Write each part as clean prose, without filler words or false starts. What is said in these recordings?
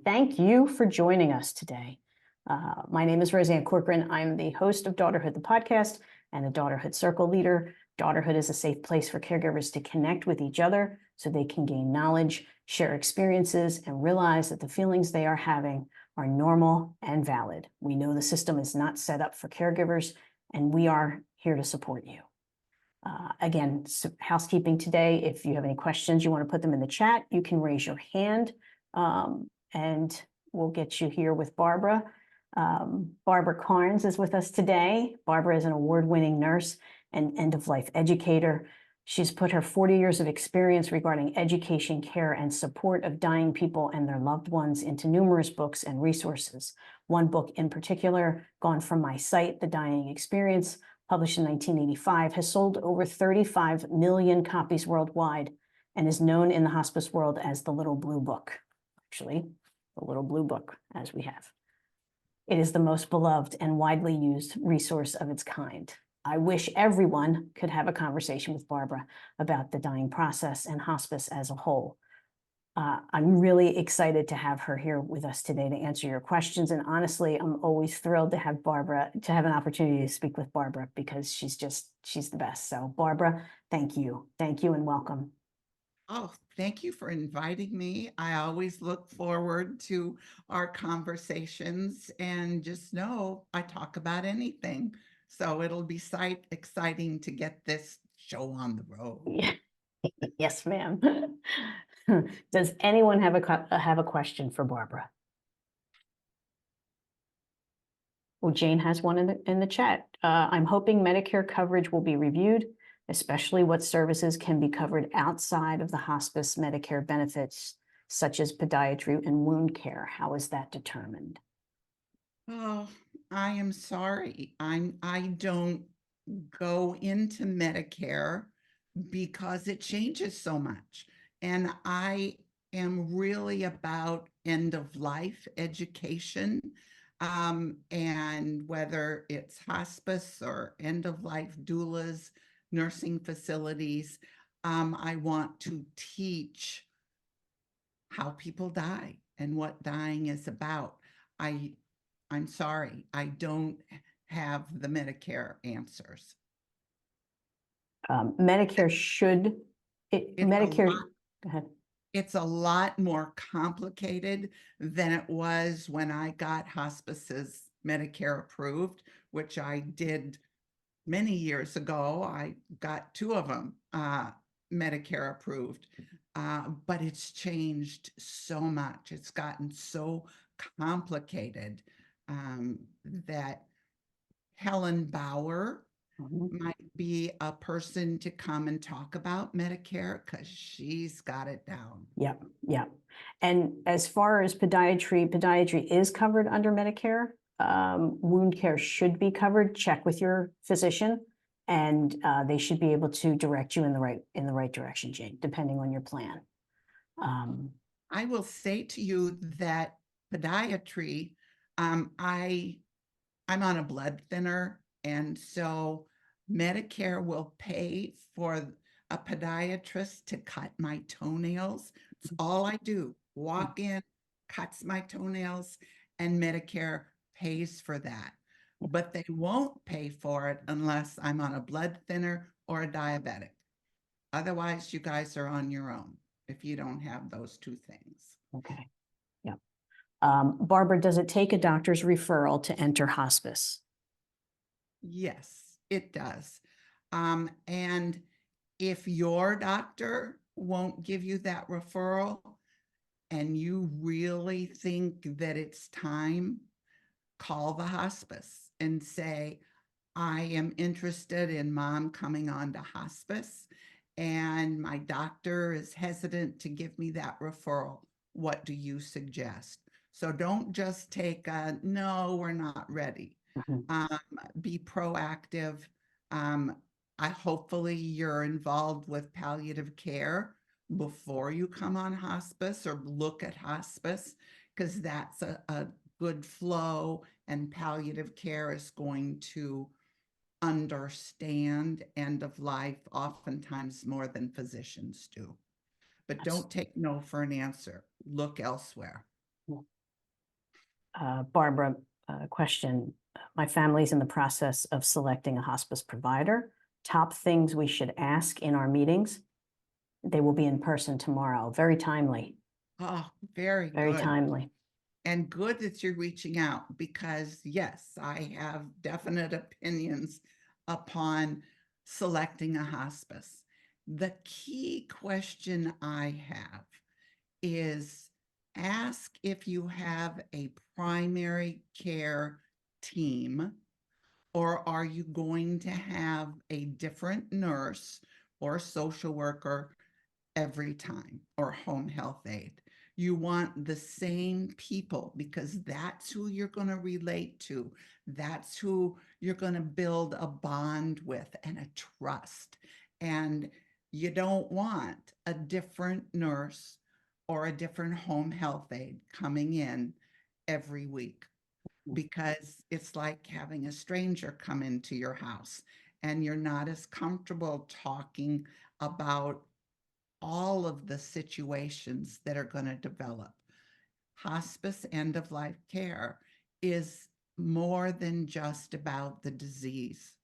thank you for joining us today. My name is Roseanne Corcoran. I'm the host of Daughterhood, the podcast, and a Daughterhood Circle leader. Daughterhood is a safe place for caregivers to connect with each other so they can gain knowledge, share experiences, and realize that the feelings they are having are normal and valid. We know the system is not set up for caregivers, and we are here to support you. Again, housekeeping today. If you have any questions, you want to put them in the chat, you can raise your hand, and we'll get you here with Barbara. Barbara Karnes is with us today. Barbara is an award-winning nurse and end-of-life educator. She's put her 40 years of experience regarding education, care, and support of dying people and their loved ones into numerous books and resources. One book in particular, Gone From My Sight, The Dying Experience, published in 1985, has sold over 35 million copies worldwide and is known in the hospice world as the Little Blue Book. Actually, the Little Blue Book, as we have. It is the most beloved and widely used resource of its kind. I wish everyone could have a conversation with Barbara about the dying process and hospice as a whole. I'm really excited to have her here with us today to answer your questions. And honestly, I'm always thrilled to have an opportunity to speak with Barbara because she's the best. So Barbara, thank you. Thank you and welcome. Oh, thank you for inviting me. I always look forward to our conversations and just know I talk about anything. So it'll be exciting to get this show on the road. Yes, ma'am. Does anyone have a question for Barbara? Well, Jane has one in the chat. I'm hoping Medicare coverage will be reviewed, especially what services can be covered outside of the hospice Medicare benefits, such as podiatry and wound care. How is that determined? Oh, I am sorry. I don't go into Medicare because it changes so much. And I am really about end of life education. And whether it's hospice or end of life doulas, nursing facilities, I want to teach how people die and what dying is about. I'm sorry, I don't have the Medicare answers. Medicare should, Medicare, go ahead. It's a lot more complicated than it was when I got hospices Medicare approved, which I did many years ago. I got 2 of them Medicare approved, but it's changed so much. It's gotten so complicated that Helen Bauer might be a person to come and talk about Medicare because she's got it down. Yep, yep. And as far as podiatry is covered under Medicare. Wound care should be covered. Check with your physician, and they should be able to direct you in the right direction, Jane, depending on your plan. I will say to you that podiatry, I'm on a blood thinner, and so Medicare will pay for a podiatrist to cut my toenails. It's all I do. Walk in, cuts my toenails, and Medicare pays for that. But they won't pay for it unless I'm on a blood thinner or a diabetic. Otherwise, you guys are on your own if you don't have those 2 things. Okay. Yep. Barbara, does it take a doctor's referral to enter hospice? Yes, it does. And if your doctor won't give you that referral and you really think that it's time, call the hospice and say, I am interested in mom coming on to hospice and my doctor is hesitant to give me that referral. What do you suggest? So don't just take a, no, we're not ready. Be proactive. Hopefully you're involved with palliative care before you come on hospice or look at hospice, because that's a good flow, and palliative care is going to understand end of life oftentimes more than physicians do. But don't take no for an answer. Look elsewhere. Barbara, question. My family's in the process of selecting a hospice provider. Top things we should ask in our meetings. They will be in person tomorrow. Very timely, Oh, very very good. timely. And good that you're reaching out, because yes, I have definite opinions upon selecting a hospice. The key question I have is ask if you have a primary care team, or are you going to have a different nurse or social worker every time, or home health aide. You want the same people, because that's who you're going to relate to. That's who you're going to build a bond with and a trust. And you don't want a different nurse or a different home health aide coming in every week, because it's like having a stranger come into your house and you're not as comfortable talking about all of the situations that are going to develop. Hospice end of life care is more than just about the disease.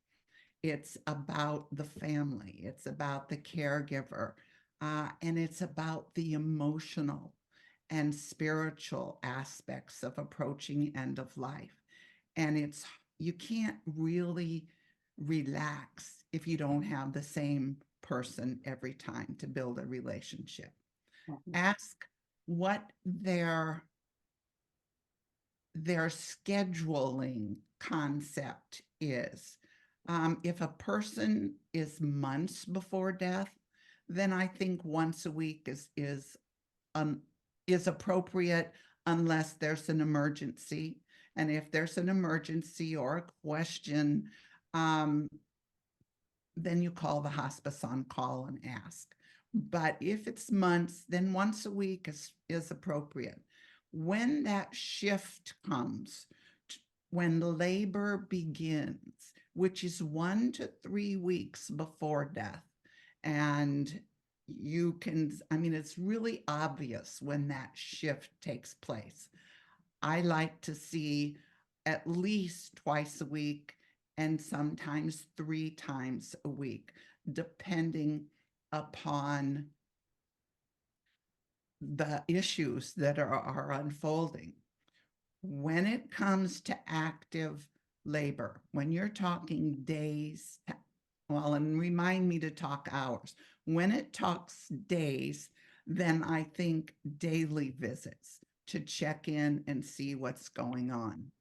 It's about the family, it's about the caregiver, and it's about the emotional and spiritual aspects of approaching end of life. And you can't really relax if you don't have the same person every time to build a relationship. Ask what their scheduling concept is. If a person is months before death, then I think once a week is appropriate, unless there's an emergency. And if there's an emergency or a question, then you call the hospice on call and ask. But if it's months, then once a week is appropriate. When that shift comes, when labor begins, which is 1 to 3 weeks before death, and you can, I mean, it's really obvious when that shift takes place. I like to see at least twice a week, and sometimes 3 times a week, depending upon the issues that are unfolding. When it comes to active labor, when you're talking days, well, and remind me to talk hours. When it talks days, then I think daily visits to check in and see what's going on.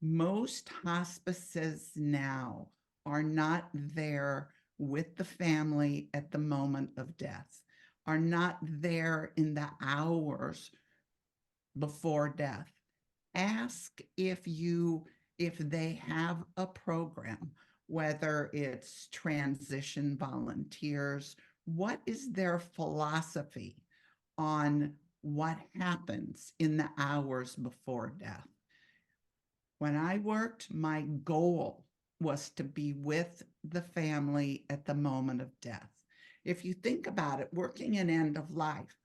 Most hospices now are not there with the family at the moment of death, are not there in the hours before death. Ask if they have a program, whether it's transition volunteers. What is their philosophy on what happens in the hours before death? When I worked, my goal was to be with the family at the moment of death. If you think about it, working an end of life,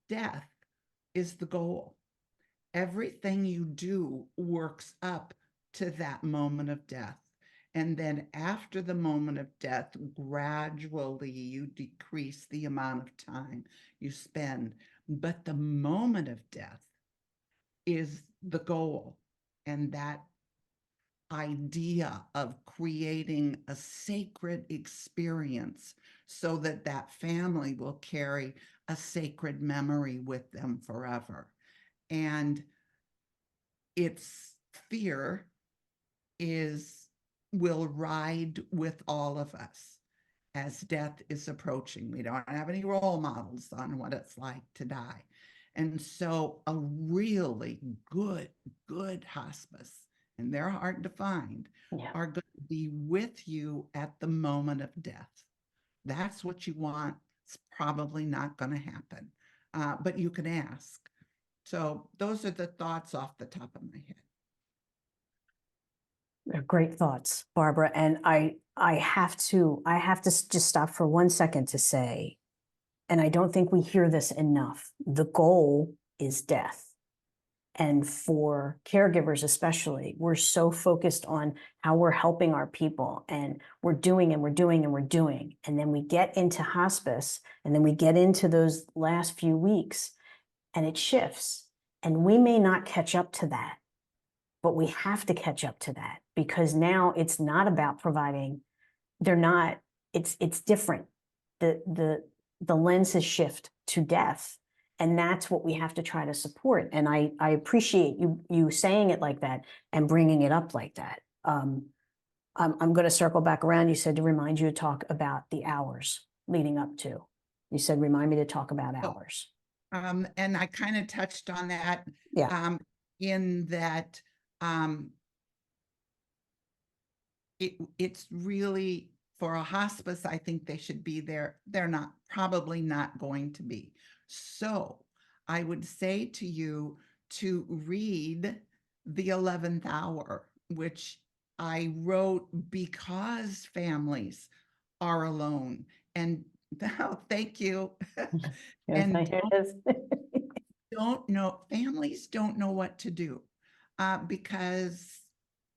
death is the goal. Everything you do works up to that moment of death. And then after the moment of death, gradually you decrease the amount of time you spend. But the moment of death is the goal. And that idea of creating a sacred experience so that that family will carry a sacred memory with them forever. And its fear will ride with all of us as death is approaching. We don't have any role models on what it's like to die. And so a really good hospice, and they're hard to find, are going to be with you at the moment of death. That's what you want. It's probably not going to happen, but you can ask. So those are the thoughts off the top of my head. They're great thoughts, Barbara. And I have to just stop for 1 second to say, and I don't think we hear this enough, the goal is death. And for caregivers especially, we're so focused on how we're helping our people, and we're doing and we're doing and we're doing. And then we get into hospice, and then we get into those last few weeks, and it shifts. And we may not catch up to that, but we have to catch up to that, because now it's not about providing. It's different. The lenses shift to death. And that's what we have to try to support. And I appreciate you saying it like that and bringing it up like that. I'm going to circle back around. You said to remind you to talk about the hours leading up to. You said, remind me to talk about hours. And I kind of touched on that. Yeah. In that it's really, for a hospice, I think they should be there. They're probably not going to be. So I would say to you to read The 11th Hour, which I wrote because families are alone. And now, thank you. Yes, And I families don't know what to do because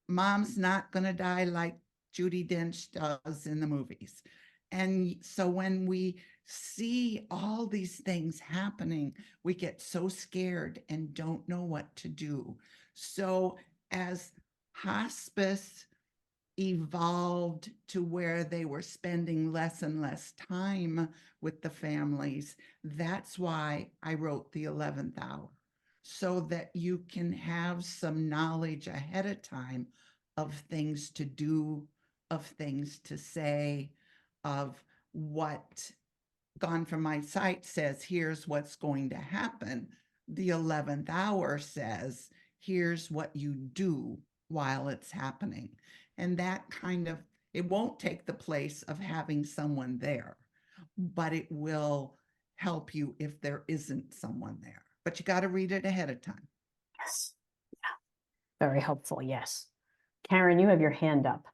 mom's not going to die like Judi Dench does in the movies. And so when we see all these things happening, we get so scared and don't know what to do. So as hospice evolved to where they were spending less and less time with the families, that's why I wrote The 11th Hour, so that you can have some knowledge ahead of time of things to do, of things to say, of what Gone From My Sight says, here's what's going to happen. The 11th Hour says, here's what you do while it's happening. And that kind of, it won't take the place of having someone there, but it will help you if there isn't someone there. But you got to read it ahead of time. Yes. Yeah. Very helpful. Yes. Karen, you have your hand up.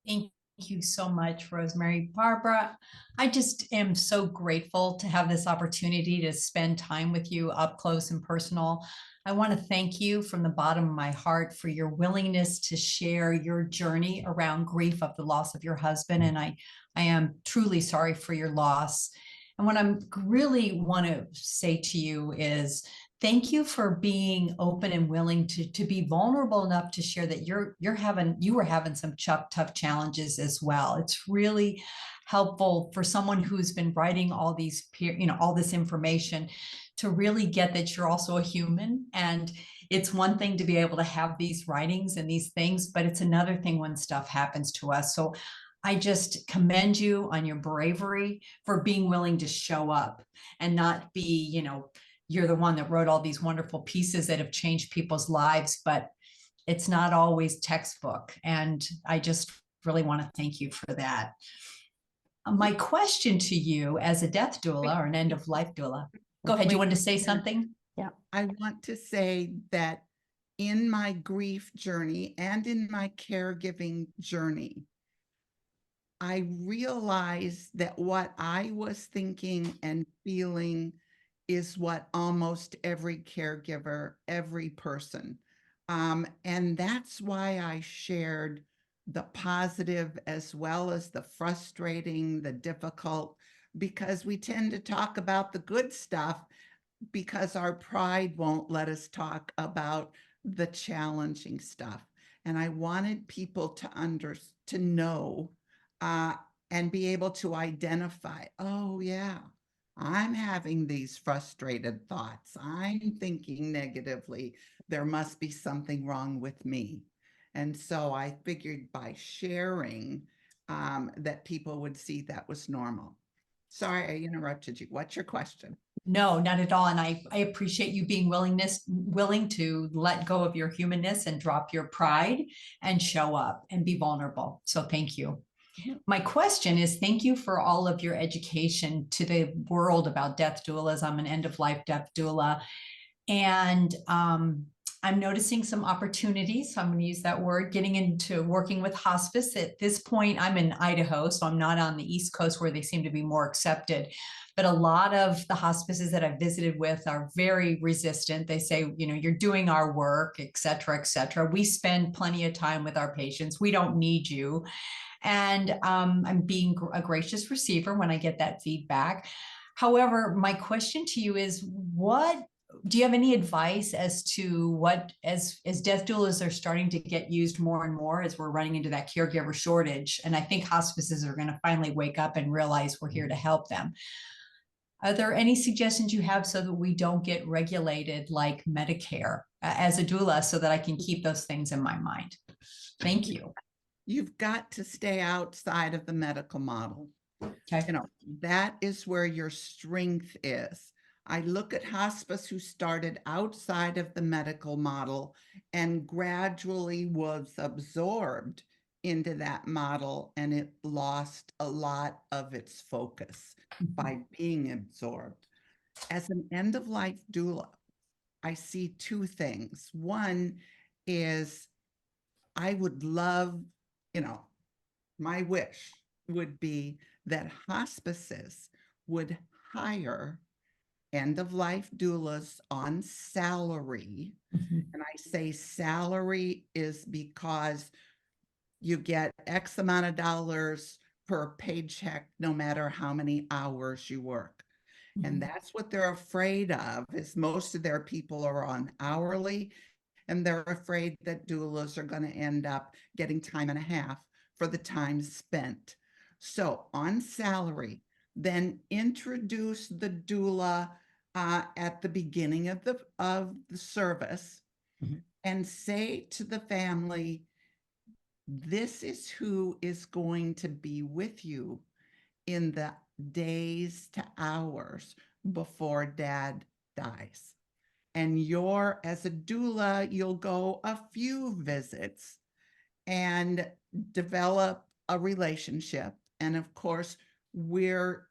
Thank you so much, Rosemary. Barbara, I just am so grateful to have this opportunity to spend time with you up close and personal. I want to thank you from the bottom of my heart for your willingness to share your journey around grief of the loss of your husband. And I am truly sorry for your loss. And what I really want to say to you is thank you for being open and willing to be vulnerable enough to share that you were having some tough challenges as well. It's really helpful for someone who's been writing all these all this information to really get that you're also a human. And it's one thing to be able to have these writings and these things, but it's another thing when stuff happens to us. So I just commend you on your bravery for being willing to show up and not be, you're the one that wrote all these wonderful pieces that have changed people's lives, but it's not always textbook. And I just really want to thank you for that. My question to you as a death doula or an end of life doula, go ahead. You wanted to say something? Yeah. I want to say that in my grief journey and in my caregiving journey, I realized that what I was thinking and feeling is what almost every caregiver, every person. And that's why I shared the positive as well as the frustrating, the difficult, because we tend to talk about the good stuff because our pride won't let us talk about the challenging stuff. And I wanted people to know and be able to identify, oh yeah, I'm having these frustrated thoughts. I'm thinking negatively. There must be something wrong with me. And so I figured by sharing that people would see that was normal. Sorry, I interrupted you. What's your question? No, not at all. And I appreciate you being willing to let go of your humanness and drop your pride and show up and be vulnerable. So thank you. My question is, thank you for all of your education to the world about death doulas. I'm an end of life death doula. And I'm noticing some opportunities. So I'm going to use that word, getting into working with hospice. At this point, I'm in Idaho, so I'm not on the East Coast where they seem to be more accepted. But a lot of the hospices that I've visited with are very resistant. They say, you know, you're doing our work, et cetera, et cetera. We spend plenty of time with our patients. We don't need you. And I'm being a gracious receiver when I get that feedback. However, my question to you is, what do you have any advice as to what, as death doulas are starting to get used more and more as we're running into that caregiver shortage? And I think hospices are going to finally wake up and realize we're here to help them. Are there any suggestions you have so that we don't get regulated like Medicare as a doula, so that I can keep those things in my mind? Thank you. You've got to stay outside of the medical model. Okay. You know, that is where your strength is. I look at hospice who started outside of the medical model and gradually was absorbed into that model, and it lost a lot of its focus by being absorbed. As an end-of-life doula, I see two things. One is I would love, you know, my wish would be that hospices would hire end-of-life doulas on salary. And I say salary is because you get X amount of dollars per paycheck, no matter how many hours you work. And that's what they're afraid of, is most of their people are on hourly, and they're afraid that doulas are going to end up getting time and a half for the time spent. So on salary, then introduce the doula at the beginning of the service, and say to the family, this is who is going to be with you in the days to hours before dad dies. And you're, as a doula, you'll go a few visits and develop a relationship. And of course, we're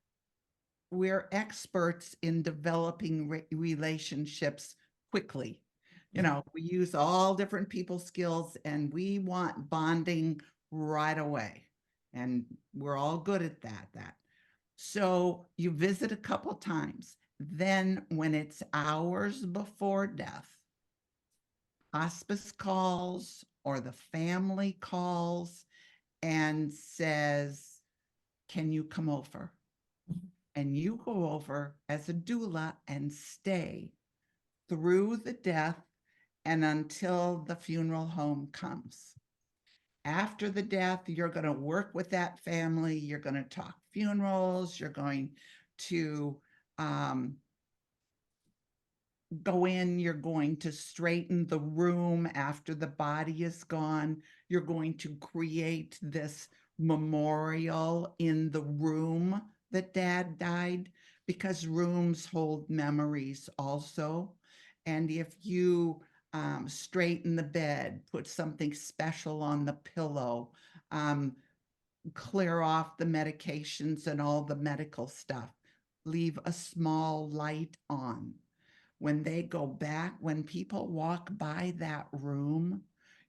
experts in developing relationships quickly. You know, we use all different people skills, and we want bonding right away. And we're all good at that. So you visit a couple times. Then when it's hours before death, hospice calls or the family calls and says, can you come over? And you go over as a doula and stay through the death and until the funeral home comes. After the death, you're going to work with that family. You're going to talk funerals. You're going to go in. You're going to straighten the room after the body is gone. You're going to create this memorial in the room that dad died, because rooms hold memories also. And if you straighten the bed, put something special on the pillow, clear off the medications and all the medical stuff, leave a small light on. When they go back, when people walk by that room,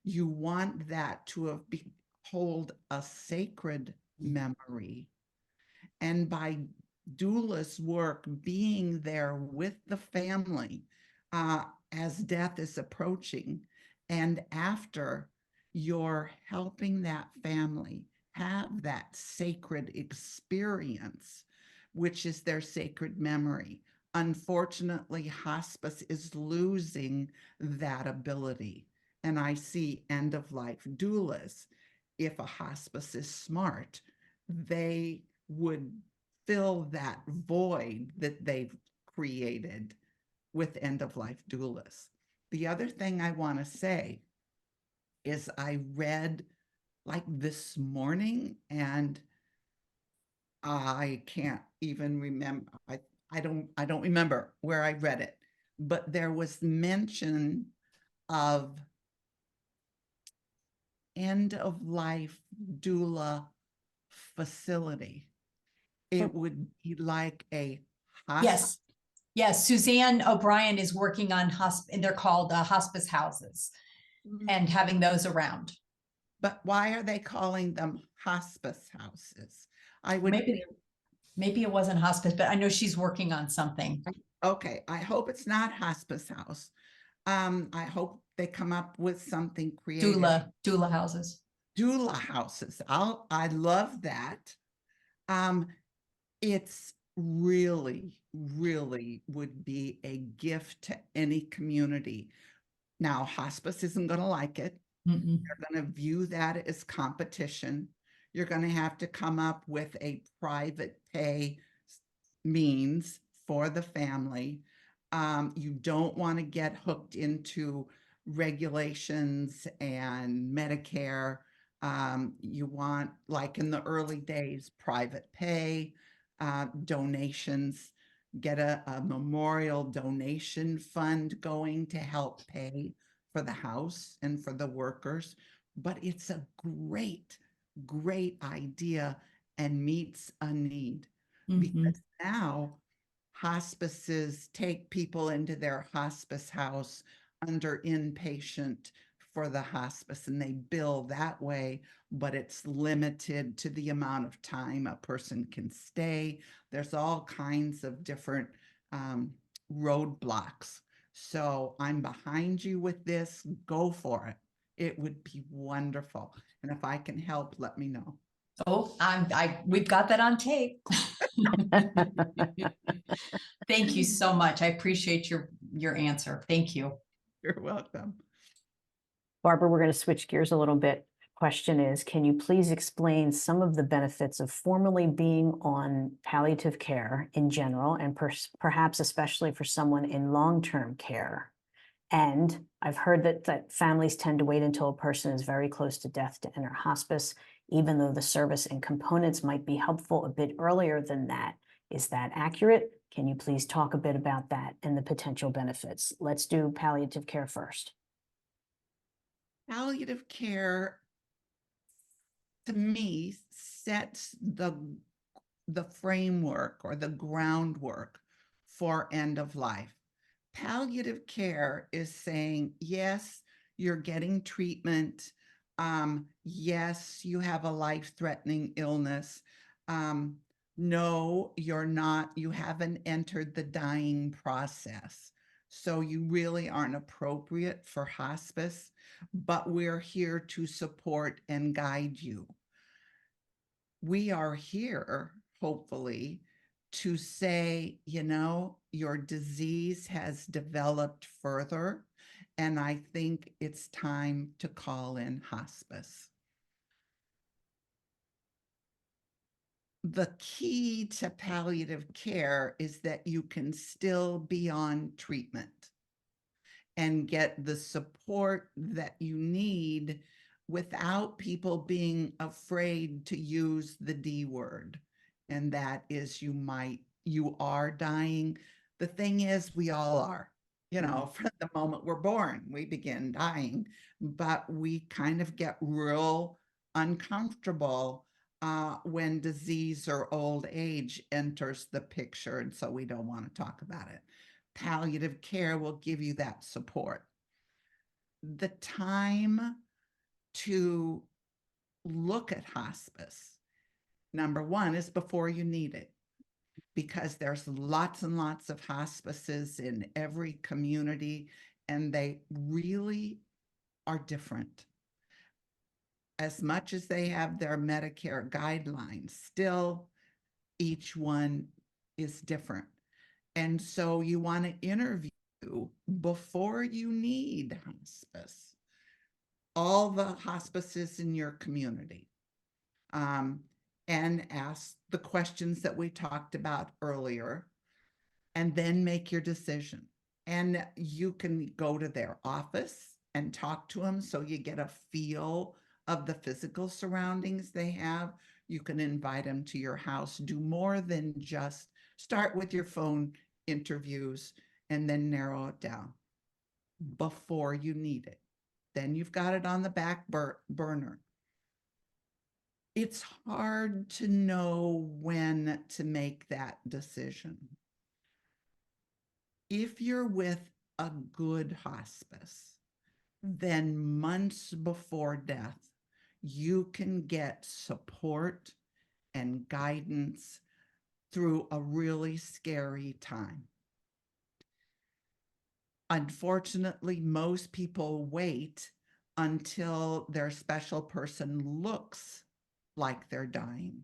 you want that to have hold a sacred memory. And by doula's work, being there with the family as death is approaching, and after, you're helping that family have that sacred experience, which is their sacred memory. Unfortunately, hospice is losing that ability. And I see end-of-life doulas, if a hospice is smart, they would fill that void that they've created with end-of-life doulas. The other thing I want to say is I read like this morning, and I can't even remember. I don't remember where I read it, but there was mention of end-of-life doula facility. It would be like a hospice. Yes. Yes, Suzanne O'Brien is working on and they're called hospice houses and having those around. But why are they calling them hospice houses? I would Maybe it wasn't hospice, but I know she's working on something. Okay, I hope it's not hospice house. I hope they come up with something creative. Doula houses. Doula houses. I love that. It's really, really would be a gift to any community. Now, hospice isn't going to like it. Mm-mm. They're going to view that as competition. You're going to have to come up with a private pay means for the family. You don't want to get hooked into regulations and Medicare. You want, like in the early days, private pay, donations, get a memorial donation fund going to help pay for the house and for the workers. But it's a great, great idea and meets a need. Because now hospices take people into their hospice house under inpatient for the hospice, and they bill that way, but it's limited to the amount of time a person can stay. There's all kinds of different roadblocks. So I'm behind you with this. Go for it. It would be wonderful. And if I can help, let me know. Oh, we've got that on tape. Thank you so much. I appreciate your answer. Thank you. You're welcome. Barbara, we're going to switch gears a little bit. Question is, can you please explain some of the benefits of formally being on palliative care in general, and perhaps especially for someone in long-term care? And I've heard that families tend to wait until a person is very close to death to enter hospice, even though the service and components might be helpful a bit earlier than that. Is that accurate? Can you please talk a bit about that and the potential benefits? Let's do palliative care first. Palliative care, to me, sets the framework or the groundwork for end of life. Palliative care is saying, yes, you're getting treatment. Yes, you have a life-threatening illness. No, you're not. You haven't entered the dying process. So you really aren't appropriate for hospice, but we're here to support and guide you. We are here, hopefully, to say, you know, your disease has developed further, and I think it's time to call in hospice. The key to palliative care is that you can still be on treatment and get the support that you need without people being afraid to use the D word. And that is, you are dying. The thing is, we all are, you know, from the moment we're born, we begin dying, but we kind of get real uncomfortable when disease or old age enters the picture. And so we don't want to talk about it. Palliative care will give you that support. The time to look at hospice, number one, is before you need it, because there's lots and lots of hospices in every community, and they really are different. As much as they have their Medicare guidelines, still each one is different. And so you want to interview before you need hospice all the hospices in your community, and ask the questions that we talked about earlier, and then make your decision. And you can go to their office and talk to them so you get a feel of the physical surroundings they have. You can invite them to your house. Do more than just start with your phone interviews and then narrow it down before you need it. Then you've got it on the back burner. It's hard to know when to make that decision. if you're with a good hospice, then months before death, you can get support and guidance through a really scary time. Unfortunately, most people wait until their special person looks like they're dying.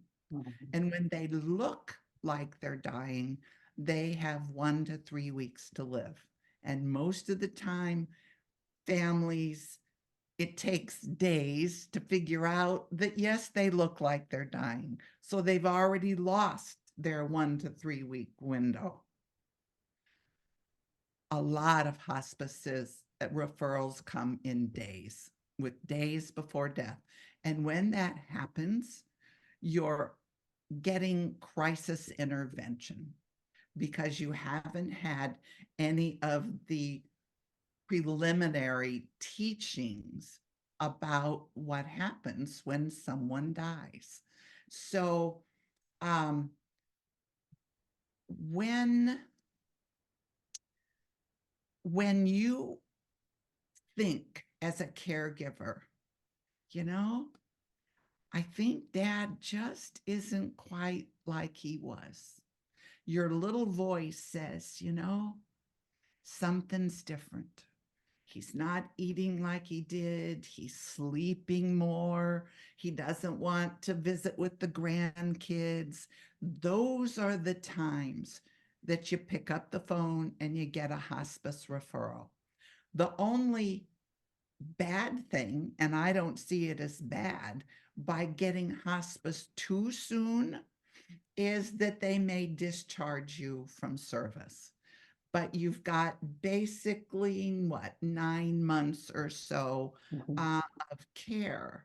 And when they look like they're dying, they have 1 to 3 weeks to live. And most of the time, families, it takes days to figure out that, yes, they look like they're dying. So they've already lost their 1 to 3 week window. A lot of hospices referrals come in days, with days before death. And when that happens, you're getting crisis intervention because you haven't had any of the preliminary teachings about what happens when someone dies. So when you think as a caregiver, you know, I think Dad just isn't quite like he was. Your little voice says, you know, something's different. He's not eating like he did. He's sleeping more. He doesn't want to visit with the grandkids. Those are the times that you pick up the phone and you get a hospice referral. The only bad thing, and I don't see it as bad, by getting hospice too soon is that they may discharge you from service. But you've got basically, 9 months or so of care.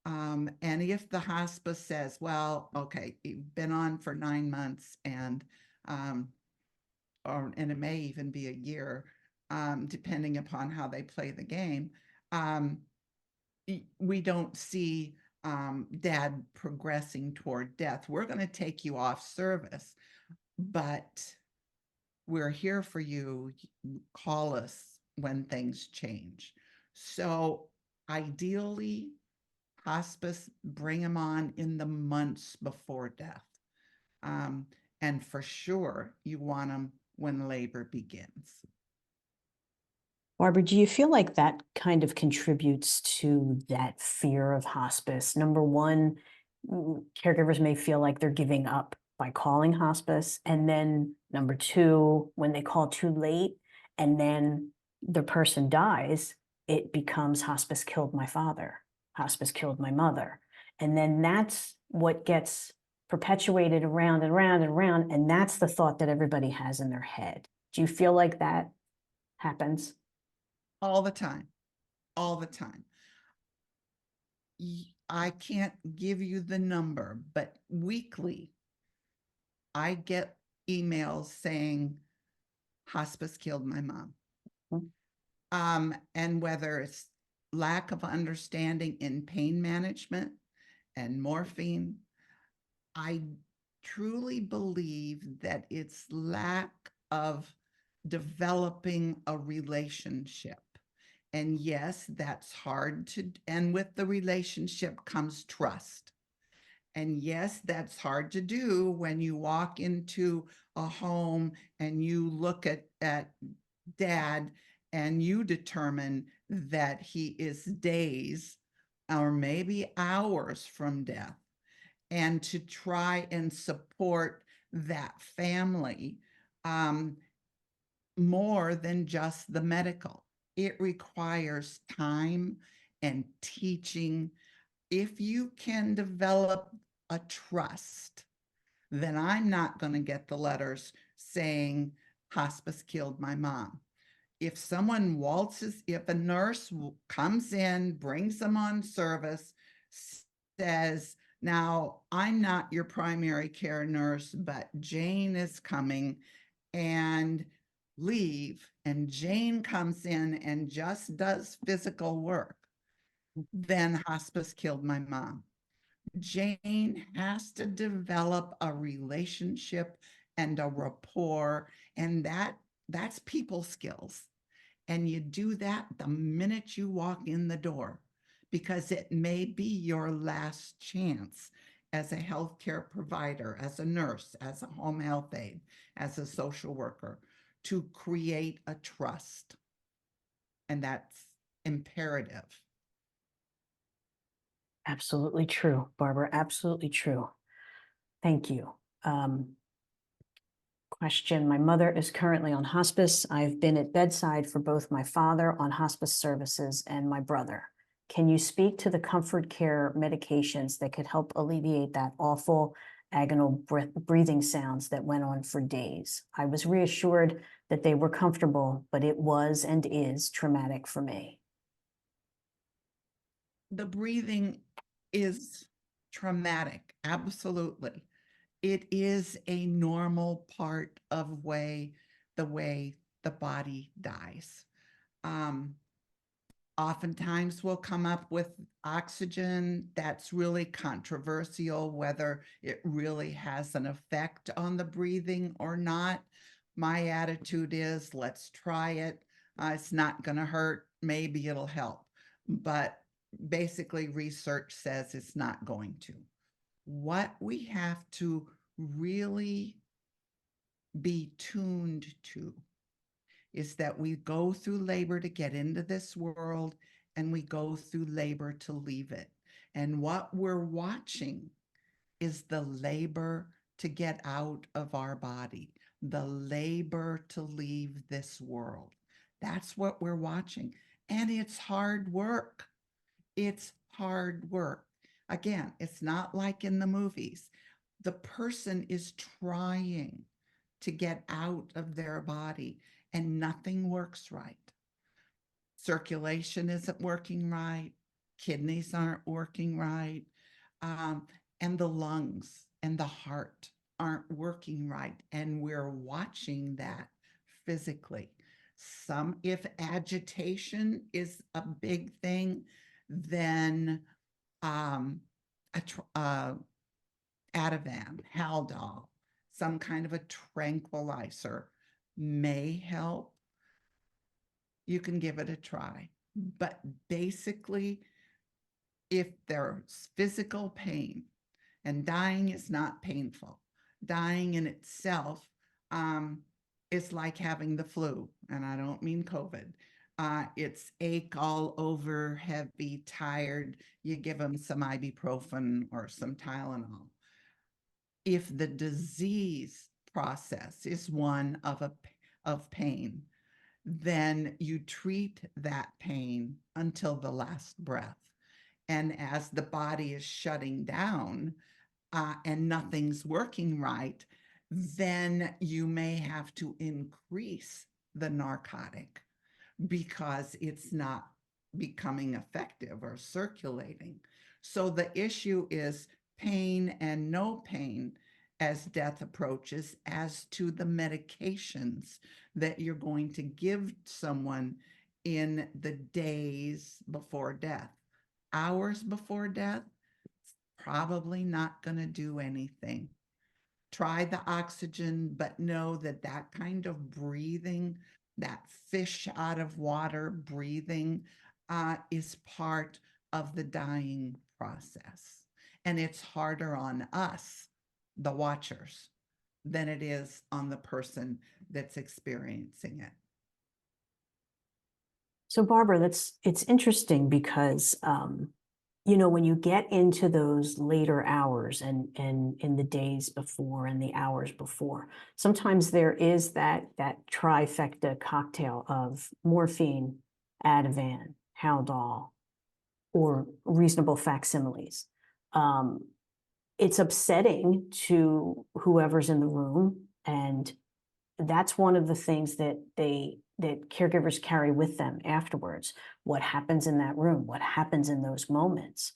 And if the hospice says, well, okay, you've been on for 9 months and it may even be a year, depending upon how they play the game, we don't see Dad progressing toward death. We're going to take you off service, but we're here for you. Call us when things change. So ideally, hospice, bring them on in the months before death. And for sure, you want them when labor begins. Barbara, do you feel like that kind of contributes to that fear of hospice? Number one, caregivers may feel like they're giving up by calling hospice. And then number two, when they call too late and then the person dies, it becomes hospice killed my father, hospice killed my mother. And then that's what gets perpetuated around and around and around. And that's the thought that everybody has in their head. Do you feel like that happens? All the time, all the time. I can't give you the number, but weekly, I get emails saying hospice killed my mom. And whether it's lack of understanding in pain management and morphine, I truly believe that it's lack of developing a relationship. And yes, that's hard to, and with the relationship comes trust. And yes, that's hard to do when you walk into a home and you look at Dad and you determine that he is days or maybe hours from death, and to try and support that family more than just the medical. It requires time and teaching. If you can develop a trust, then I'm not going to get the letters saying hospice killed my mom. If someone waltzes, if a nurse comes in, brings them on service, says, now I'm not your primary care nurse, but Jane is coming, and leave, and Jane comes in and just does physical work, then hospice killed my mom. Jane has to develop a relationship and a rapport, and that That's people skills. And you do that the minute you walk in the door, because it may be your last chance as a healthcare provider, as a nurse, as a home health aide, as a social worker, to create a trust. And that's imperative. Absolutely true, Barbara, absolutely true. Thank you. Question, my mother is currently on hospice. I've been at bedside for both my father on hospice services and my brother. Can you speak to the comfort care medications that could help alleviate that awful agonal breathing sounds that went on for days? I was reassured that they were comfortable, but it was and is traumatic for me. The breathing is traumatic, absolutely. It is a normal part of the way the body dies. Oftentimes we'll come up with oxygen that's really controversial, whether it really has an effect on the breathing or not. My attitude is, let's try it. It's not going to hurt. Maybe it'll help. But basically, research says it's not going to. What we have to really be tuned to is that we go through labor to get into this world, and we go through labor to leave it. And what we're watching is the labor to get out of our body, the labor to leave this world. That's what we're watching. And it's hard work. It's hard work. Again, it's not like in the movies. The person is trying to get out of their body, and nothing works right. Circulation isn't working right. Kidneys aren't working right. And the lungs and the heart aren't working right. And we're watching that physically. If agitation is a big thing, then Ativan, Haldol, some kind of a tranquilizer may help. You can give it a try. But basically, if there's physical pain, and dying is not painful, dying in itself is like having the flu, and I don't mean COVID. It's ache all over, heavy, tired. You give them some ibuprofen or some Tylenol. If the disease process is one of pain, then you treat that pain until the last breath. And as the body is shutting down and nothing's working right, then you may have to increase the narcotic because it's not becoming effective or circulating. So the issue is pain and no pain as death approaches, as to the medications that you're going to give someone in the days before death. Hours before death, probably not going to do anything. Try the oxygen, but know that that kind of breathing, that fish out of water breathing, is part of the dying process. And it's harder on us, the watchers, than it is on the person that's experiencing it. So Barbara, it's interesting because, when you get into those later hours and in the days before and the hours before, sometimes there is that trifecta cocktail of morphine, Ativan, Haldol, or reasonable facsimiles. It's upsetting to whoever's in the room, and that's one of the things that caregivers carry with them afterwards. What happens in that room? What happens in those moments?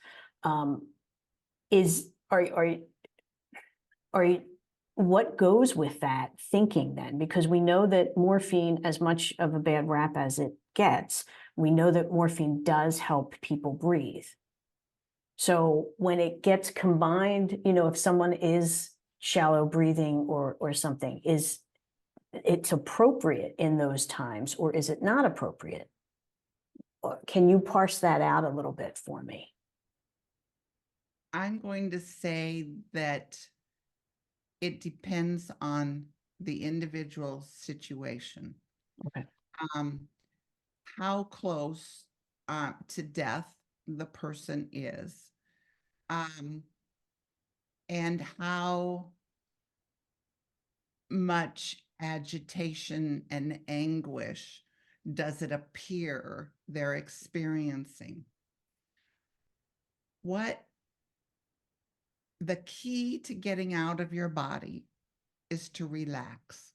What goes with that thinking then? Because we know that morphine, as much of a bad rap as it gets, we know that morphine does help people breathe. So when it gets combined, if someone is shallow breathing or something, it's appropriate in those times, or is it not appropriate? Can you parse that out a little bit for me? I'm going to say that it depends on the individual situation. Okay. How close to death the person is, and how much agitation and anguish does it appear they're experiencing. What the key to getting out of your body is to relax.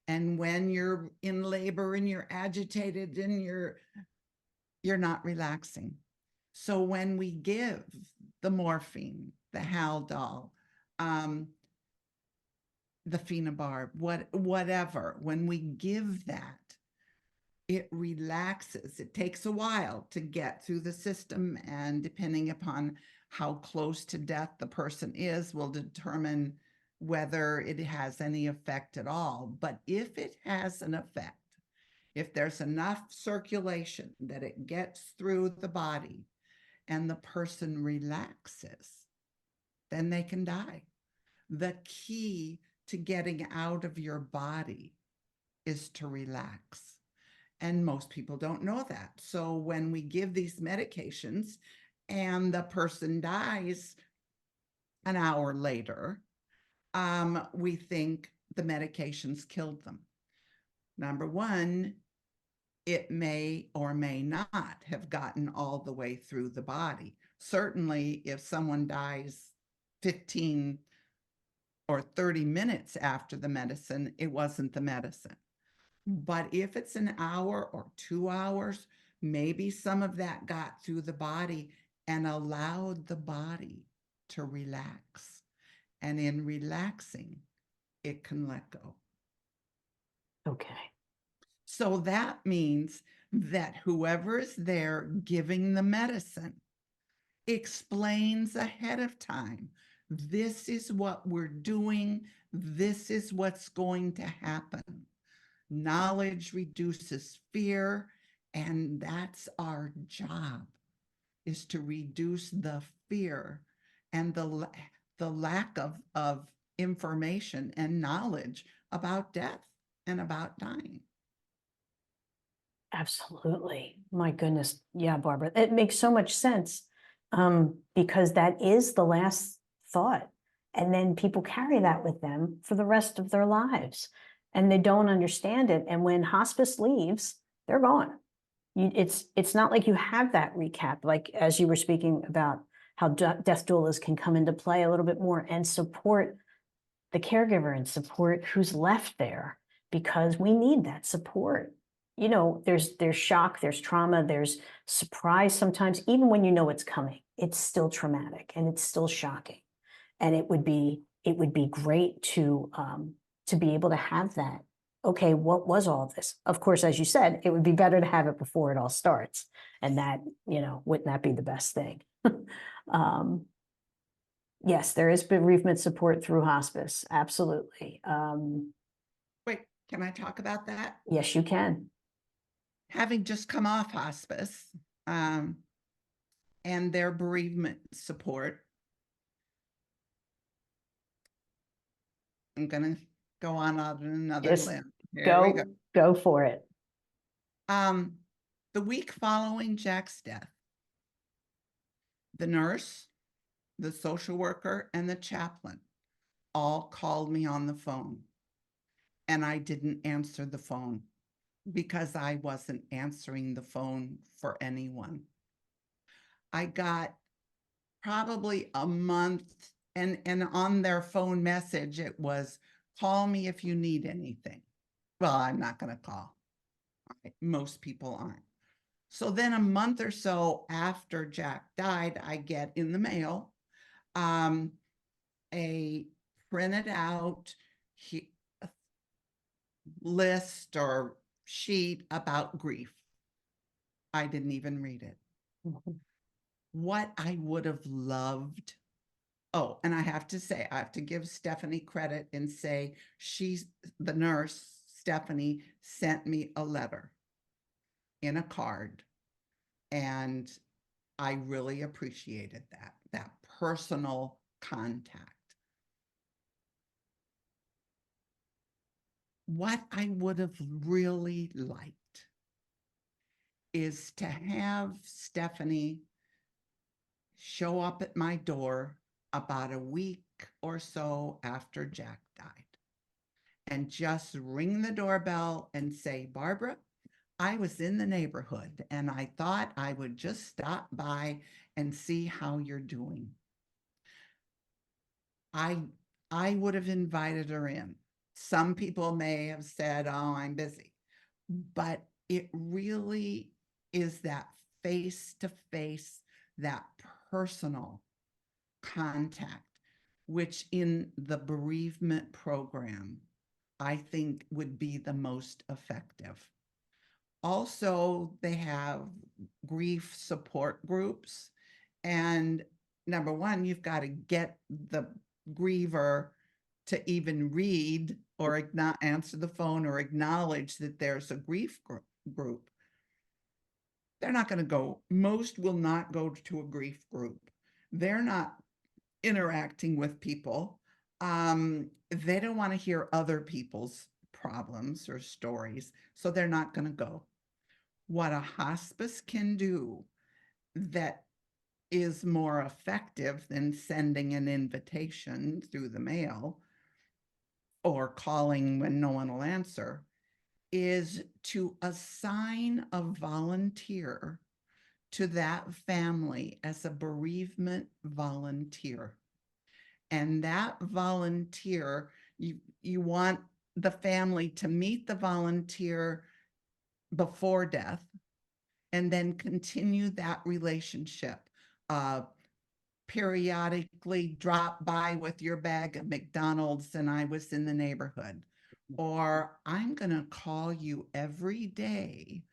And when you're in labor and you're agitated and you're not relaxing. So when we give the morphine, the Haldol, the phenobarb, whatever, when we give that, it relaxes. It takes a while to get through the system, and depending upon how close to death the person is will determine whether it has any effect at all. But if it has an effect, if there's enough circulation that it gets through the body and the person relaxes, then they can die. The key to getting out of your body is to relax. And most people don't know that. So when we give these medications and the person dies an hour later, we think the medications killed them. Number one, it may or may not have gotten all the way through the body. Certainly, if someone dies 15 or 30 minutes after the medicine, it wasn't the medicine. But if it's an hour or 2 hours, maybe some of that got through the body and allowed the body to relax. And in relaxing, it can let go. Okay. So that means that whoever is there giving the medicine explains ahead of time, this is what we're doing, this is what's going to happen. Knowledge reduces fear, and that's our job, is to reduce the fear and the lack of information and knowledge about death and about dying. Absolutely. My goodness. Yeah, Barbara, it makes so much sense, because that is the last thought. And then people carry that with them for the rest of their lives, and they don't understand it. And when hospice leaves, they're gone. It's not like you have that recap, like as you were speaking about how death doulas can come into play a little bit more and support the caregiver and support who's left there, because we need that support. You know, there's shock, there's trauma, there's surprise sometimes. Even when you know it's coming, it's still traumatic and it's still shocking. And it would be great to be able to have that. Okay, what was all of this? Of course, as you said, it would be better to have it before it all starts. And that, you know, wouldn't that be the best thing? Yes, there is bereavement support through hospice. Absolutely. Wait, can I talk about that? Yes, you can. Having just come off hospice, and their bereavement support, I'm going to go on another Just limb. Here we go. Go for it. The week following Jack's death, the nurse, the social worker, and the chaplain all called me on the phone. And I didn't answer the phone because I wasn't answering the phone for anyone. I got probably a month, and on their phone message, it was, call me if you need anything. Well, I'm not going to call. Most people aren't. So then a month or so after Jack died, I get in the mail a printed out list or sheet about grief. I didn't even read it. Mhm. What I would have loved. Oh, and I have to say, I have to give Stephanie credit and say she's the nurse Stephanie sent me a letter in a card, and I really appreciated that personal contact. What I would have really liked is to have Stephanie show up at my door about a week or so after Jack died and just ring the doorbell and say, Barbara, I was in the neighborhood and I thought I would just stop by and see how you're doing. I would have invited her in. Some people may have said, oh, I'm busy, but it really is that face-to-face, that personal contact, which in the bereavement program, I think would be the most effective. Also, they have grief support groups. And number one, you've got to get the griever to even read or answer the phone or acknowledge that there's a grief group. They're not going to go. Most will not go to a grief group. They're not interacting with people. They don't want to hear other people's problems or stories, so they're not going to go. What a hospice can do that is more effective than sending an invitation through the mail or calling when no one will answer is to assign a volunteer to that family as a bereavement volunteer. And that volunteer, you want the family to meet the volunteer before death and then continue that relationship. Periodically drop by with your bag of McDonald's and I was in the neighborhood. Or I'm going to call you every day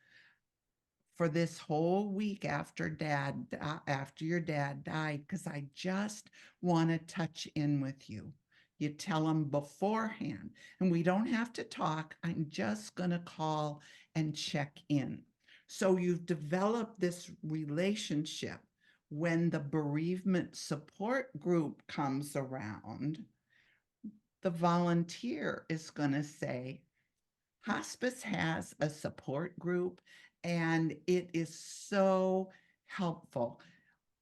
for this whole week after your dad died, because I just want to touch in with you. You tell them beforehand, and we don't have to talk. I'm just going to call and check in. So you've developed this relationship. When the bereavement support group comes around, the volunteer is going to say, hospice has a support group and it is so helpful.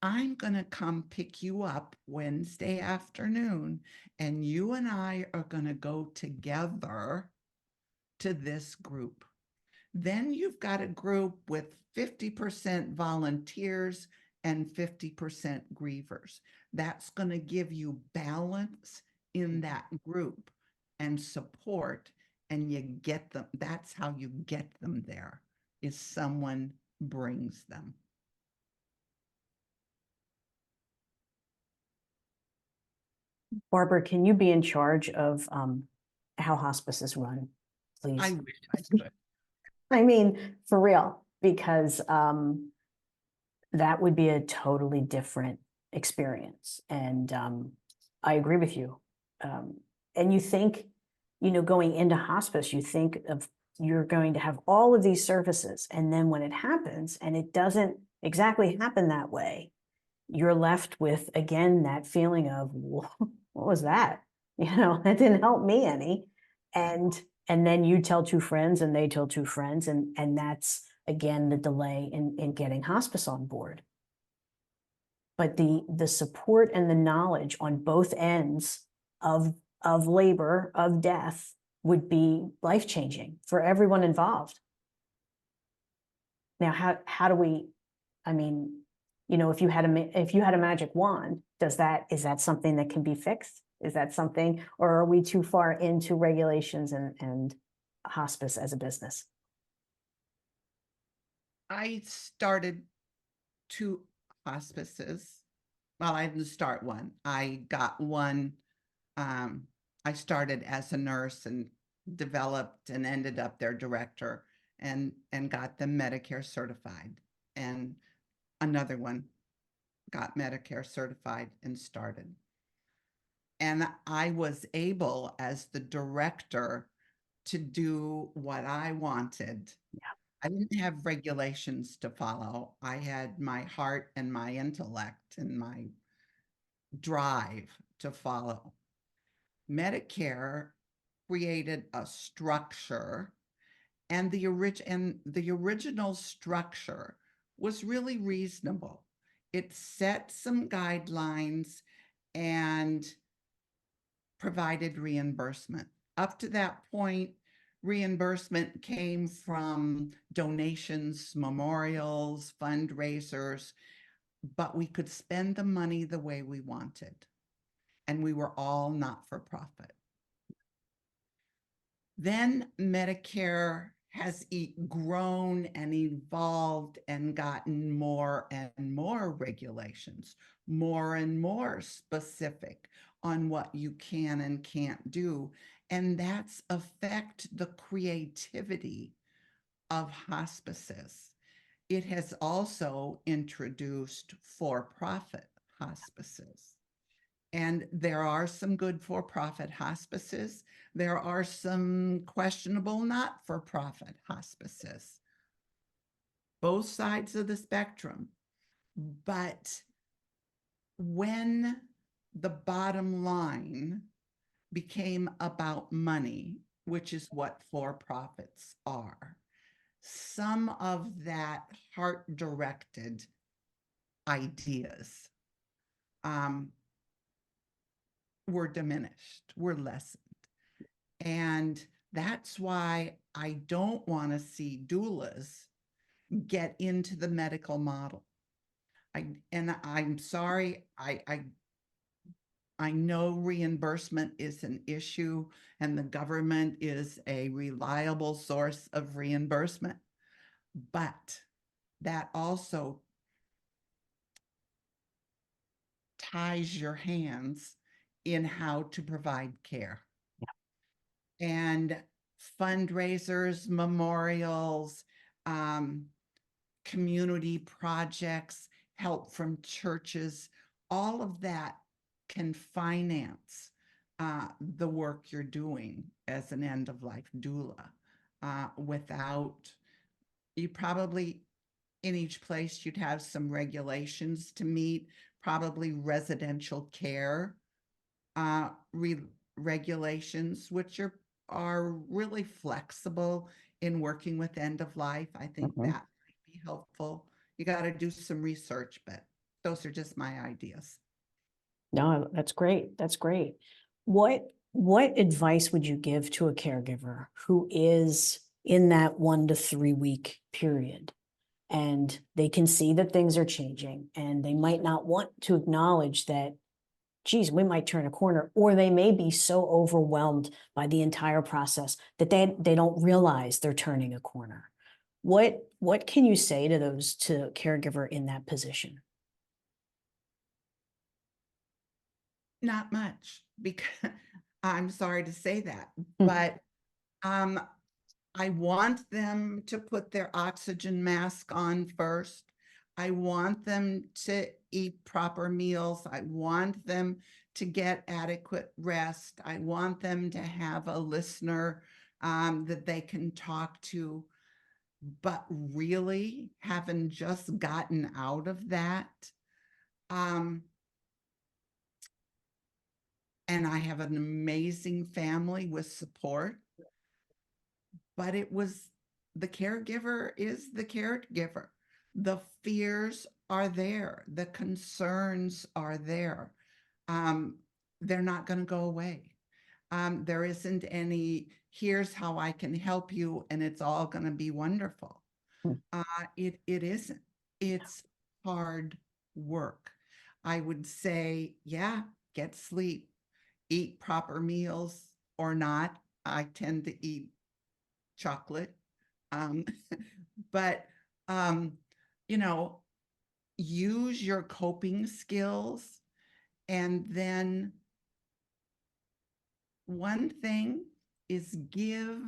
I'm going to come pick you up Wednesday afternoon and you and I are going to go together to this group. Then you've got a group with 50% volunteers and 50% grievers. That's going to give you balance in that group and support, and you get them. That's how you get them there, is someone brings them. Barbara, can you be in charge of how hospice is run, please? I wish I could. I mean, for real, because that would be a totally different experience. And I agree with you. And you think, going into hospice, you think of you're going to have all of these services. And then when it happens and it doesn't exactly happen that way, you're left with, again, that feeling of, what was that? That didn't help me any. And then you tell two friends and they tell two friends. And that's, again, the delay in getting hospice on board. But the support and the knowledge on both ends of labor, of death, would be life-changing for everyone involved. Now, how do we, if you had a magic wand, is that something that can be fixed? Is that something, or are we too far into regulations and hospice as a business? I started 2 hospices. Well, I didn't start one. I got one. I started as a nurse and developed and ended up their director and got them Medicare certified. And another one got Medicare certified and started. And I was able, as the director, to do what I wanted. Yeah. I didn't have regulations to follow. I had my heart and my intellect and my drive to follow. Medicare created a structure, and the original structure was really reasonable. It set some guidelines and provided reimbursement. Up to that point, reimbursement came from donations, memorials, fundraisers, but we could spend the money the way we wanted. And we were all not for profit. Then Medicare has grown and evolved and gotten more and more regulations, more and more specific on what you can and can't do. And that's affect the creativity of hospices. It has also introduced for-profit hospices. And there are some good for-profit hospices. There are some questionable not-for-profit hospices. Both sides of the spectrum. But when the bottom line became about money, which is what for-profits are, some of that heart-directed ideas were diminished, were lessened. And that's why I don't want to see doulas get into the medical model. I'm sorry, I know reimbursement is an issue and the government is a reliable source of reimbursement, but that also ties your hands in how to provide care. Yeah. And fundraisers, memorials, community projects, help from churches, all of that can finance the work you're doing as an end-of-life doula. Without, you probably, in each place, you'd have some regulations to meet, probably residential care regulations, which are really flexible in working with end of life. I think that might be helpful. You got to do some research, but those are just my ideas. No, that's great. That's great. What advice would you give to a caregiver who is in that 1 to 3 week period and they can see that things are changing and they might not want to acknowledge that, geez, we might turn a corner, or they may be so overwhelmed by the entire process that they don't realize they're turning a corner. What can you say to a caregiver in that position? Not much, because I'm sorry to say that, but I want them to put their oxygen mask on first. I want them to eat proper meals. I want them to get adequate rest. I want them to have a listener that they can talk to. But really, having just gotten out of that, and I have an amazing family with support, but the caregiver is the caregiver. The fears are there. The concerns are there. They're not going to go away. There isn't any, here's how I can help you and it's all going to be wonderful. It isn't. It's hard work. I would say, yeah, get sleep, eat proper meals or not. I tend to eat chocolate. But, use your coping skills. And then one thing is give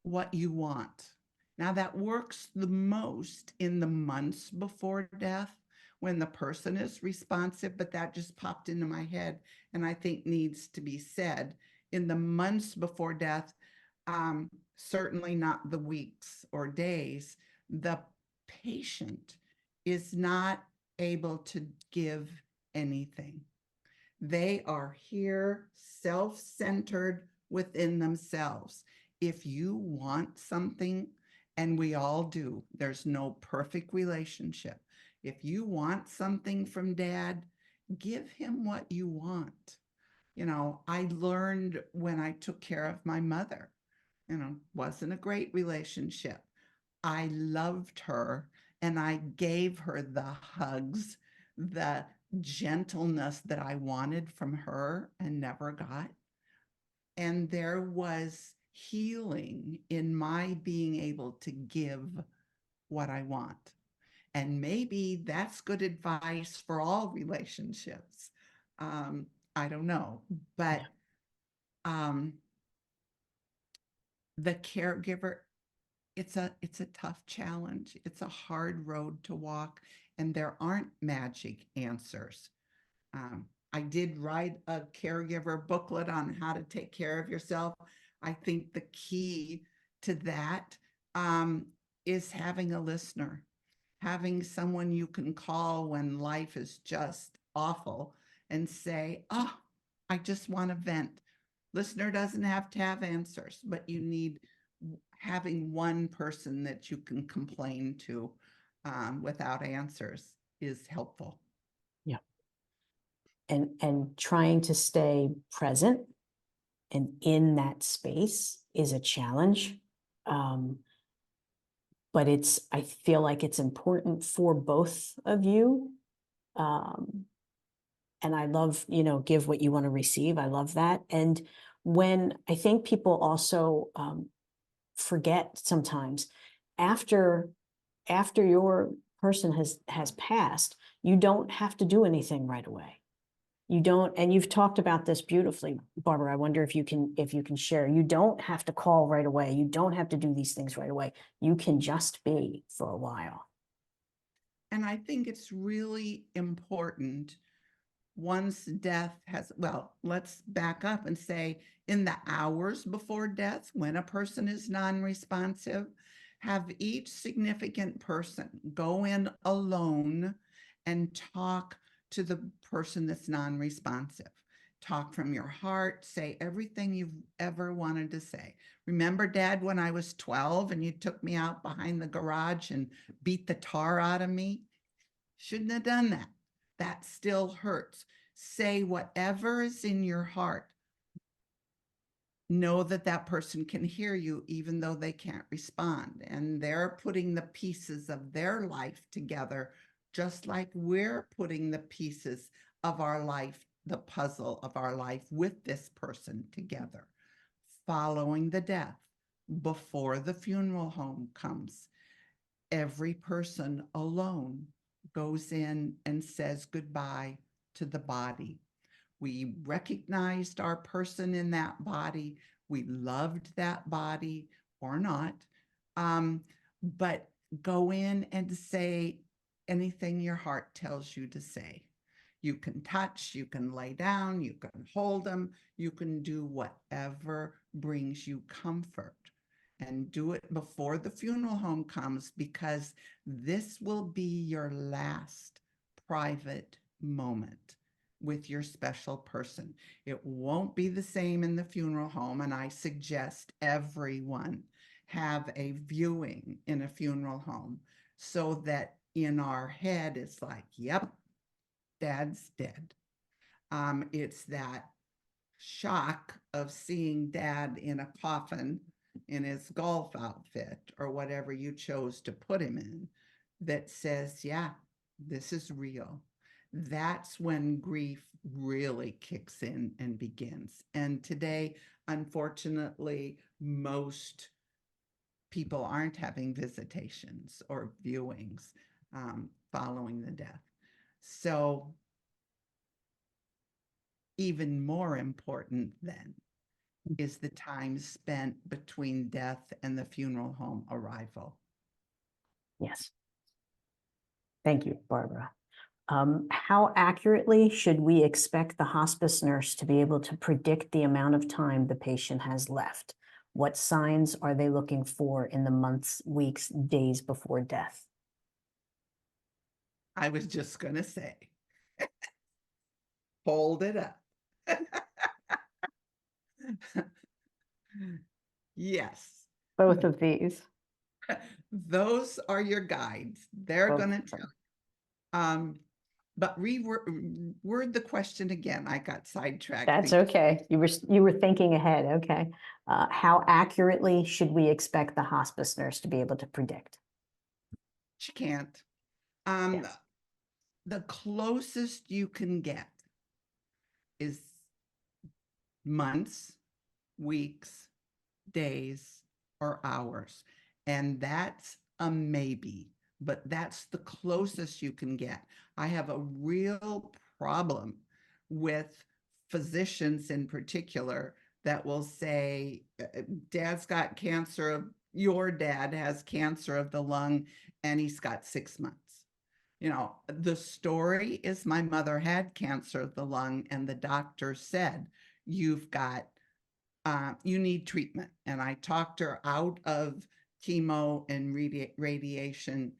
what you want. Now that works the most in the months before death when the person is responsive, but that just popped into my head and I think needs to be said. In the months before death, certainly not the weeks or days. The patient is not able to give anything. They are here self-centered within themselves. If you want something, and we all do, there's no perfect relationship. If you want something from dad, give him what you want. You know, I learned when I took care of my mother, you know, wasn't a great relationship. I loved her and I gave her the hugs, the gentleness that I wanted from her and never got. And there was healing in my being able to give what I want. And maybe that's good advice for all relationships. I don't know, but the caregiver, it's a tough challenge. It's a hard road to walk, and there aren't magic answers. I did write a caregiver booklet on how to take care of yourself. I think the key to that is having a listener, having someone you can call when life is just awful and say, oh, I just want to vent. Listener doesn't have to have answers, but you need having one person that you can complain to without answers is helpful. Yeah. And trying to stay present and in that space is a challenge. But I feel like it's important for both of you. And I love, give what you want to receive. I love that. And when I think people also forget sometimes after your person has passed, you don't have to do anything right away. You don't, and you've talked about this beautifully, Barbara. I wonder if you can share. You don't have to call right away. You don't have to do these things right away. You can just be for a while. And I think it's really important once death has, well, let's back up and say in the hours before death, when a person is non-responsive, have each significant person go in alone and talk to the person that's non-responsive. Talk from your heart, say everything you've ever wanted to say. Remember, Dad, when I was 12 and you took me out behind the garage and beat the tar out of me? Shouldn't have done that. That still hurts. Say whatever is in your heart. Know that that person can hear you even though they can't respond. And they're putting the pieces of their life together, just like we're putting the pieces of our life, the puzzle of our life with this person together. Following the death, before the funeral home comes, every person alone goes in and says goodbye to the body. We recognized our person in that body. We loved that body or not. But go in and say anything your heart tells you to say. You can touch, you can lay down, you can hold them, you can do whatever brings you comfort. And do it before the funeral home comes, because this will be your last private moment with your special person. It won't be the same in the funeral home, and I suggest everyone have a viewing in a funeral home so that in our head it's like, yep, Dad's dead. It's that shock of seeing Dad in a coffin in his golf outfit or whatever you chose to put him in that says, yeah, this is real. That's when grief really kicks in and begins. And today, unfortunately, most people aren't having visitations or viewings following the death. So even more important then is the time spent between death and the funeral home arrival. Yes. Thank you, Barbara. How accurately should we expect the hospice nurse to be able to predict the amount of time the patient has left? What signs are they looking for in the months, weeks, days before death? I was just going to say, hold it up. Yes, Both of these. those are your guides. They're Both going to of tell. them. But reword the question again. I got sidetracked. That's thinking. okay. You were thinking ahead. Okay. How accurately should we expect the hospice nurse to be able to predict? She can't. Yes. The closest you can get is months, weeks, days, or hours. And that's a maybe, but that's the closest you can get. I have a real problem with physicians in particular that will say, Dad's got cancer, your dad has cancer of the lung, and he's got 6 months. You know, the story is my mother had cancer of the lung, and the doctor said, you've got you need treatment. And I talked her out of chemo and radiation.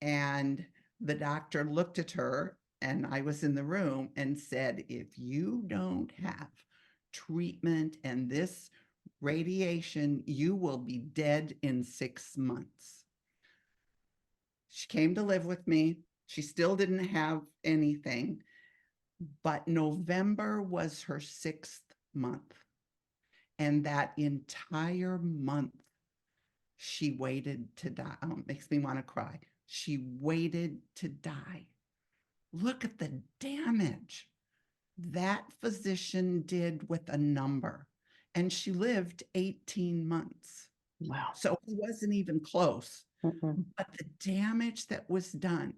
And the doctor looked at her, and I was in the room, and said, if you don't have treatment and this radiation, you will be dead in 6 months. She came to live with me. She still didn't have anything, but November was her 6th month. And that entire month, she waited to die. Oh, it makes me want to cry. She waited to die. Look at the damage that physician did with a number. And she lived 18 months. Wow. So it wasn't even close. Mm-mm. But the damage that was done,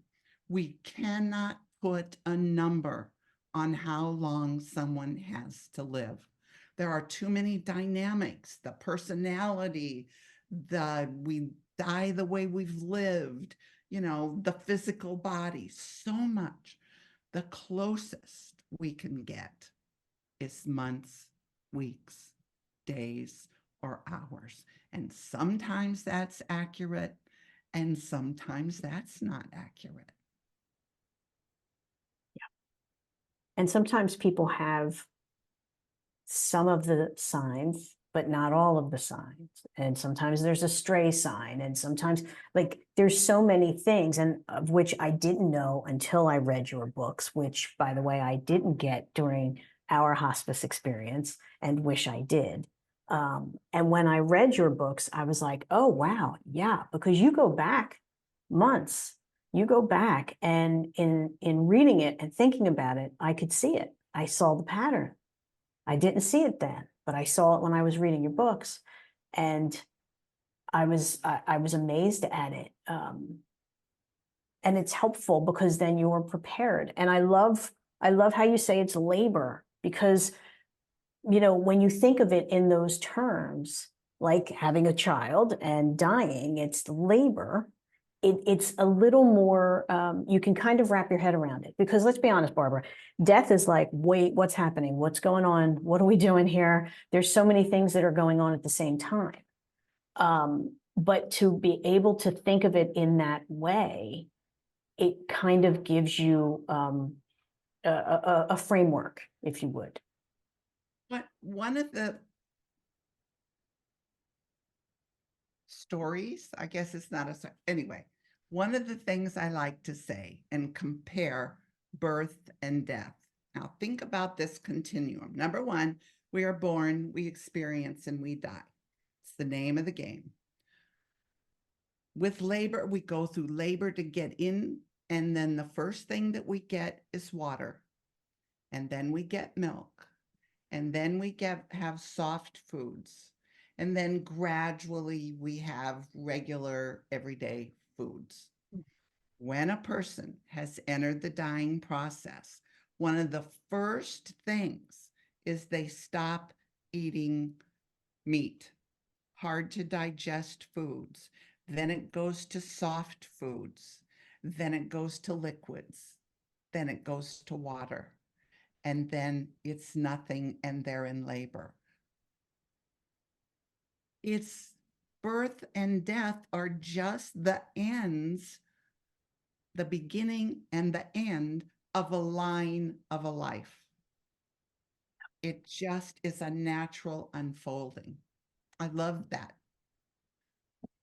we cannot put a number on how long someone has to live. There are too many dynamics, the personality, we die the way we've lived, you know, the physical body, so much. The closest we can get is months, weeks, days, or hours. And sometimes that's accurate, and sometimes that's not accurate. And sometimes people have some of the signs, but not all of the signs. And sometimes there's a stray sign, and sometimes, like, there's so many things, and of which I didn't know until I read your books, which, by the way, I didn't get during our hospice experience and wish I did. And when I read your books, I was like, oh, wow, yeah, because you go back months. You go back, and in reading it and thinking about it, I could see it. I saw the pattern. I didn't see it then, but I saw it when I was reading your books, and I was amazed at it. And it's helpful because then you're prepared. And I love how you say it's labor, because, you know, when you think of it in those terms, like having a child and dying, it's labor. It's a little more, you can kind of wrap your head around it, because let's be honest, Barbara, death is like, wait, what's happening? What's going on? What are we doing here? There's so many things that are going on at the same time. But to be able to think of it in that way, it kind of gives you a framework, if you would. But one of the stories, I guess it's not anyway, one of the things I like to say and compare birth and death. Now think about this continuum. Number one, we are born, we experience, and we die. It's the name of the game. With labor, we go through labor to get in, and then the first thing that we get is water, and then we get milk, and then we have soft foods, and then gradually we have regular everyday foods. When a person has entered the dying process, one of the first things is they stop eating meat, hard to digest foods. Then it goes to soft foods. Then it goes to liquids. Then it goes to water. And then it's nothing, and they're in labor. it's birth and death are just the ends, the beginning and the end of a line of a life. It just is a natural unfolding. I love that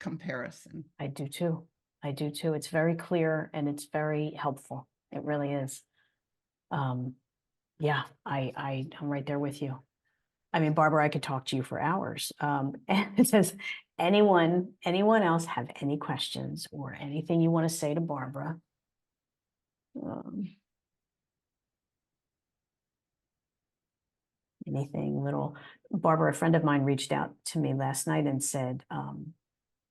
comparison. I do too. I do too. It's very clear and it's very helpful. It really is. Yeah, I'm right there with you. I mean, Barbara, I could talk to you for hours. And it says, anyone else have any questions or anything you want to say to Barbara? Anything little. Barbara, a friend of mine reached out to me last night and said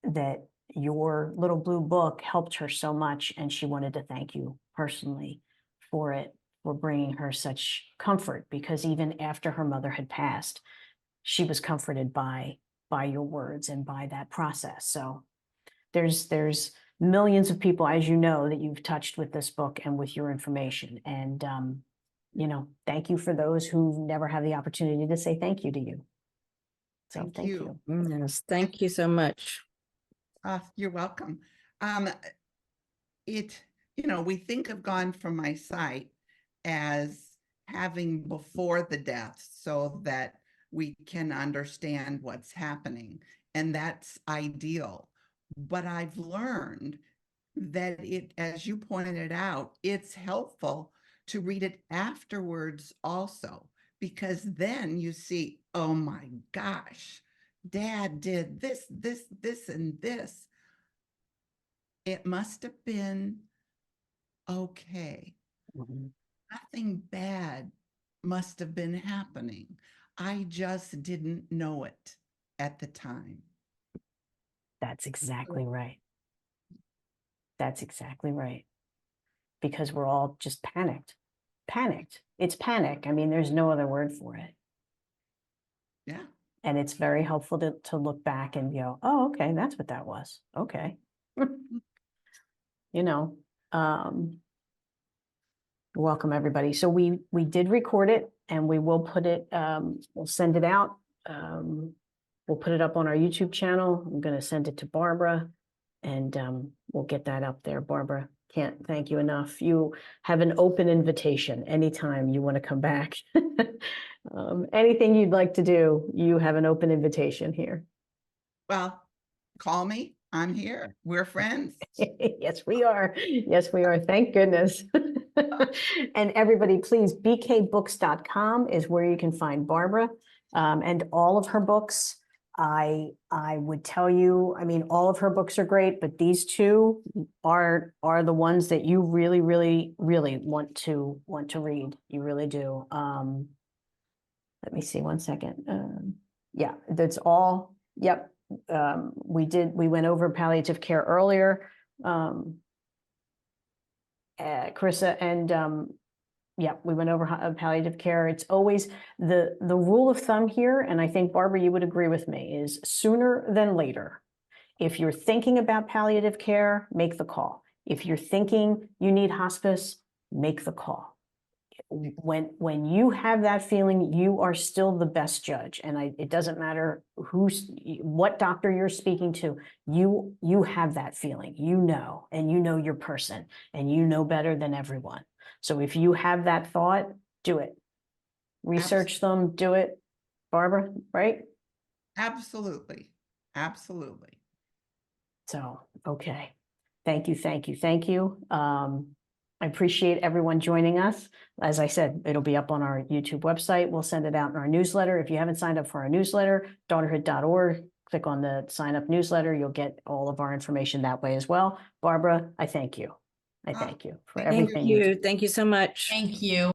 that your little blue book helped her so much, and she wanted to thank you personally for it, for bringing her such comfort, because even after her mother had passed, she was comforted by your words and by that process. So there's millions of people, as you know, that you've touched with this book and with your information. And you know, thank you for those who never have the opportunity to say thank you to you. So thank you. Yes, thank you so much. You're welcome. You know, we think of Gone From My Sight as having before the death so that we can understand what's happening, and that's ideal. But I've learned that as you pointed out, it's helpful to read it afterwards also, because then you see, oh my gosh, Dad did this, and this. It must have been okay. Mhm. Nothing bad must have been happening. I just didn't know it at the time. That's exactly right. That's exactly right. Because we're all just panicked. It's panic. I mean, there's no other word for it. Yeah. And it's very helpful to look back and go, oh, okay, that's what that was. Okay. You know, welcome everybody. So we did record it, and we will put it, we'll send it out. We'll put it up on our YouTube channel. I'm going to send it to Barbara, and we'll get that up there. Barbara, can't thank you enough. You have an open invitation anytime you want to come back. Anything you'd like to do, you have an open invitation here. Well, call me. I'm here. We're friends. Yes, we are. Yes, we are. Thank goodness. And everybody, please, bkbooks.com is where you can find Barbara and all of her books. I would tell you, I mean, all of her books are great, but these two are the ones that you really, really, really want to read. You really do. Let me see 1 second. Yeah, that's all. Yep. We went over palliative care earlier. Carissa, and yeah, we went over palliative care. It's always the rule of thumb here, and I think, Barbara, you would agree with me, is sooner than later. If you're thinking about palliative care, make the call. If you're thinking you need hospice, make the call. When you have that feeling, you are still the best judge, and it doesn't matter what doctor you're speaking to. You have that feeling, and you know your person, and you know better than everyone. So if you have that thought, do it. Research them, do it. Barbara, right? Absolutely. Absolutely. So, okay. Thank you, thank you, thank you. I appreciate everyone joining us. As I said, it'll be up on our YouTube website. We'll send it out in our newsletter. If you haven't signed up for our newsletter, daughterhood.org, click on the sign up newsletter. You'll get all of our information that way as well. Barbara, I thank you. I thank you for everything. Thank you. Thank you so much. Thank you.